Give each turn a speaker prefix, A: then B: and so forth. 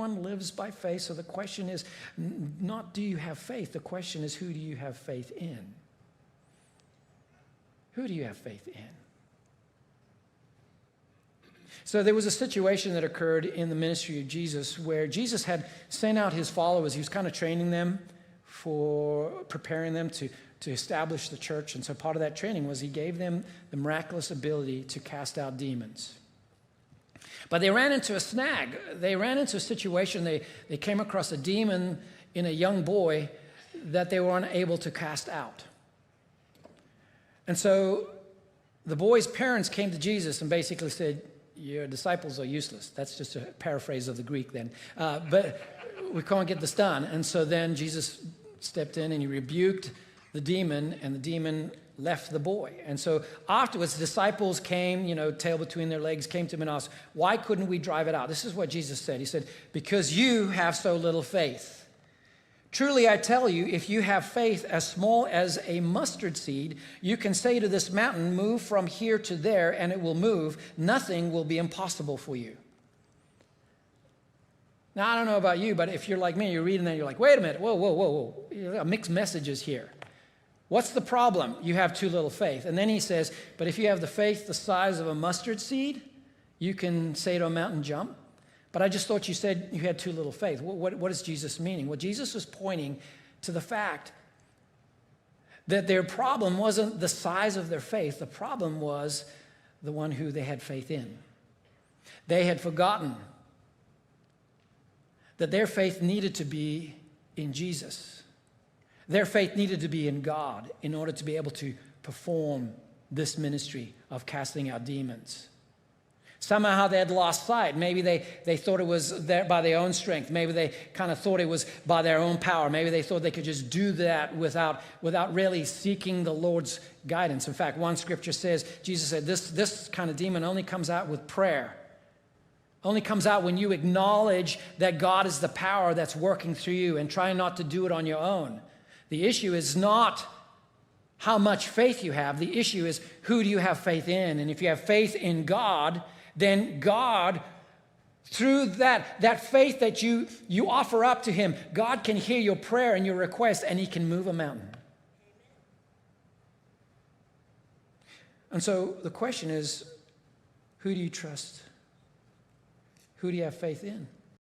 A: everyone lives by faith. So the question is not do you have faith? The question is who do you have faith in? Who do you have faith in? So there was a situation that occurred in the ministry of Jesus where Jesus had sent out his followers. He was kind of training them for preparing them to establish the church. And so part of that training was he gave them the miraculous ability to cast out demons. But they ran into a snag. They ran into a situation. They came across a demon in a young boy that they were unable to cast out. And so the boy's parents came to Jesus and basically said, your disciples are useless. That's just a paraphrase of the Greek then. But we can't get this done. And so then Jesus stepped in and he rebuked the demon, and the demon left the boy. And so afterwards, the disciples came, tail between their legs, came to him and asked, why couldn't we drive it out? This is what Jesus said. He said, because you have so little faith. Truly, I tell you, if you have faith as small as a mustard seed, you can say to this mountain, move from here to there, and it will move. Nothing will be impossible for you. Now, I don't know about you, but if you're like me, you're reading that, you're like, wait a minute, whoa. Mixed messages here. What's the problem? You have too little faith. And then he says, but if you have the faith the size of a mustard seed, you can say to a mountain, jump. But I just thought you said you had too little faith. What is Jesus meaning? Well, Jesus was pointing to the fact that their problem wasn't the size of their faith. The problem was the one who they had faith in. They had forgotten that their faith needed to be in Jesus. Their faith needed to be in God in order to be able to perform this ministry of casting out demons. Somehow they had lost sight. Maybe they thought it was there by their own strength. Maybe they kind of thought it was by their own power. Maybe they thought they could just do that without really seeking the Lord's guidance. In fact, one scripture says, Jesus said, this kind of demon only comes out with prayer. Only comes out when you acknowledge that God is the power that's working through you and try not to do it on your own. The issue is not how much faith you have. The issue is who do you have faith in? And if you have faith in God, then God, through that faith that you offer up to him, God can hear your prayer and your request, and he can move a mountain. And so the question is, who do you trust? Who do you have faith in?